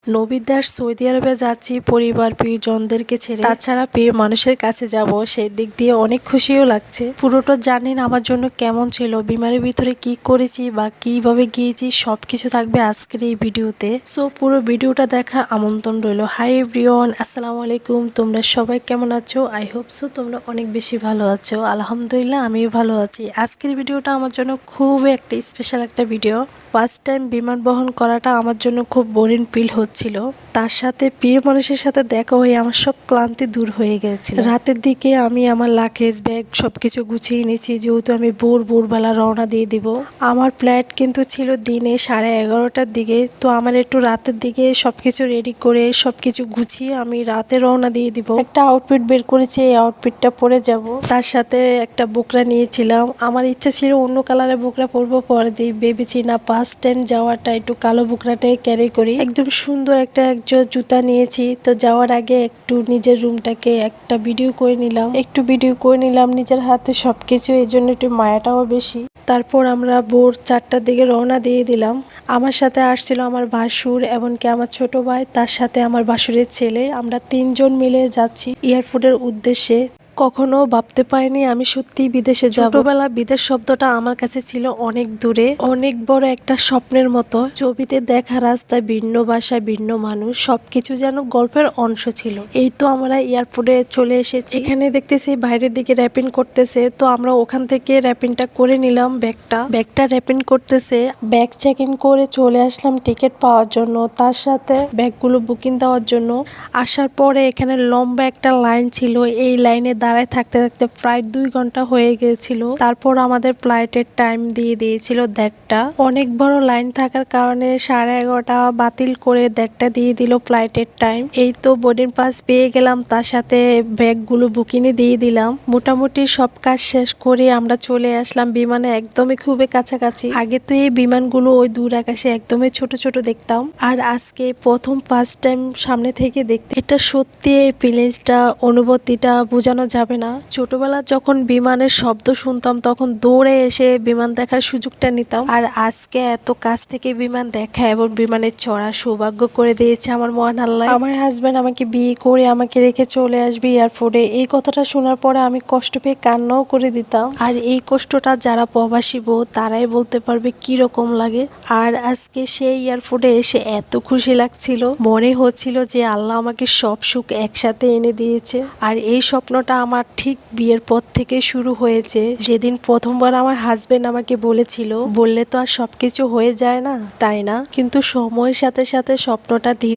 নবীদার Saudi আরবে যাচ্ছি পরিবার প্রিয়জনদেরকে ছেড়ে, তাছাড়া প্রিয় মানুষের কাছে যাব, সেই দিক দিয়ে অনেক খুশিও লাগছে। পুরোটা জানেন আমার জন্য কেমন ছিল, বিমানের ভিতরে কি করেছি বা কিভাবে গিয়েছি সবকিছু থাকবে আজকের এই ভিডিওতে। সো পুরো ভিডিওটা দেখা আমন্ত্রণ রইল। হাই এভরিওয়ান, আসসালামু আলাইকুম। তোমরা সবাই কেমন আছো? আই হোপ সো তোমরা অনেক বেশি ভালো আছো। আলহামদুলিল্লাহ আমিও ভালো আছি। আজকের ভিডিওটা আমার জন্য খুব একটা স্পেশাল একটা ভিডিও। ফার্স্ট টাইম বিমান বহন করাটা আমার জন্য খুব বোরিং ফিল হচ্ছিল। তার সাথে প্রিয় মানুষের সাথে দেখা হয়ে আমার সব ক্লান্তি দূর হয়ে গেছিল। রাতের দিকে আমি আমার লাগেজ ব্যাগ সবকিছু গুছিয়ে নিয়েছি, যেহেতু আমি ভোরবেলা রওনা দিয়ে দিব। আমার ফ্লাইট কিন্তু ছিল দিনে 11:30টার দিকে, তো আমার একটু রাতের দিকে সবকিছু রেডি করে সবকিছু গুছিয়ে আমি রাতে রওনা দিয়ে দিব। একটা আউটফিট বের করেছি, এই আউটফিটটা পরে যাব। তার সাথে একটা বোকরা নিয়েছিলাম। আমার ইচ্ছা ছিল অন্য কালারের বোকরা পরবো, পরে দিয়ে ভেবেছি না ফার্স্ট টাইম যাওয়াটা একটু কালো বোকরাটাই ক্যারি করি। একদম সুন্দর একটা জুতা নিয়েছি। তো যাওয়ার আগে একটু নিজের রুমটাকে একটা ভিডিও করে নিলাম নিজের হাতে সবকিছু, এই জন্য একটু মায়াটাও বেশি। তারপর আমরা ভোর 4টার দিকে রওনা দিয়ে দিলাম। আমার সাথে আসছিল আমার ভাসুর, এমনকি আমার ছোট ভাই, তার সাথে আমার ভাসুরের ছেলে। আমরা 3জন মিলে যাচ্ছি এয়ারপোর্টের উদ্দেশ্যে। কখনো ভাবতে পারিনি আমি সত্যি বিদেশে যাব। ছোটবেলা বিদেশ শব্দটা আমার কাছে ছিল অনেক দূরে, অনেক বড় একটা স্বপ্নের মতো। ছবিতে দেখা রাস্তায় ভিন্ন ভাষা, ভিন্ন মানুষ, সবকিছু যেন গল্পের অংশ ছিল। এই তো আমরা এয়ারপোর্টে চলে এসেছি। এখানে দেখতেছি বাইরের দিকে র্যাপিং করতেছে, তো আমরা ওখান থেকে র্যাপিংটা করে নিলাম। ব্যাগটা র্যাপিং করতেছে, ব্যাগ চেক ইন করে চলে আসলাম টিকিট পাওয়ার জন্য, তার সাথে ব্যাগগুলো বুকিং দেওয়ার জন্য। আসার পরে এখানে লম্বা একটা লাইন ছিল, এই লাইনে দাঁড়ায় থাকতে থাকতে প্রায় 2 ঘন্টা হয়ে গিয়েছিল। তারপর আমাদের ফ্লাইটের টাইম দিয়ে দিয়েছিল 1:30টা। অনেক বড় লাইন থাকার কারণে 11:30 বাতিল করে 1:30টা দিয়ে দিল ফ্লাইটের টাইম। এই তো বোর্ডিং পাস পেয়ে গেলাম, তার সাথে ব্যাগগুলো বুকিংয়ে দিয়ে দিলাম। মোটামুটি সব কাজ শেষ করে আমরা চলে আসলাম বিমানে, একদমই খুবই কাছাকাছি। আগে তো এই বিমানগুলো ওই দূর আকাশে একদমই ছোট ছোট দেখতাম, আর আজকে প্রথম ফার্স্ট টাইম সামনে থেকে দেখতে। এটা সত্যি এই ফিলিংসটা, অনুভূতিটা বোঝানো যাবে না। ছোটবেলা যখন বিমানের শব্দ শুনতাম তখন দৌড়ে এসে বিমান দেখার সুযোগটা নিতাম, আর আজকে এত কাছ থেকে বিমান দেখা এবং বিমানে চড়া সৌভাগ্য করে দিয়েছে আমার মহান আল্লাহ। আমার হাজব্যান্ড আমাকে বিয়ে করে আমাকে রেখে চলে আসবে এয়ারপোর্টে, এই কথাটা শোনার পরে আমি কষ্ট পেয়ে কান্নাও করে দিতাম। আর এই কষ্টটা যারা প্রবাসী বউ তারাই বলতে পারবে কি রকম লাগে। আর আজকে সেই এয়ারপোর্টে এসে এত খুশি লাগছিল, মনে হচ্ছিল যে আল্লাহ আমাকে সব সুখ একসাথে এনে দিয়েছে। আর এই স্বপ্নটা আমার ঠিক বিয়ের পর থেকে শুরু হয়েছে, যেদিন প্রথমবার আমার হাজবেন্ড আমাকে বলেছিল, বললে তো আর সবকিছু হয়ে যায় না, তাই না? কিন্তু সময়ের সাথে সাথে স্বপ্নটা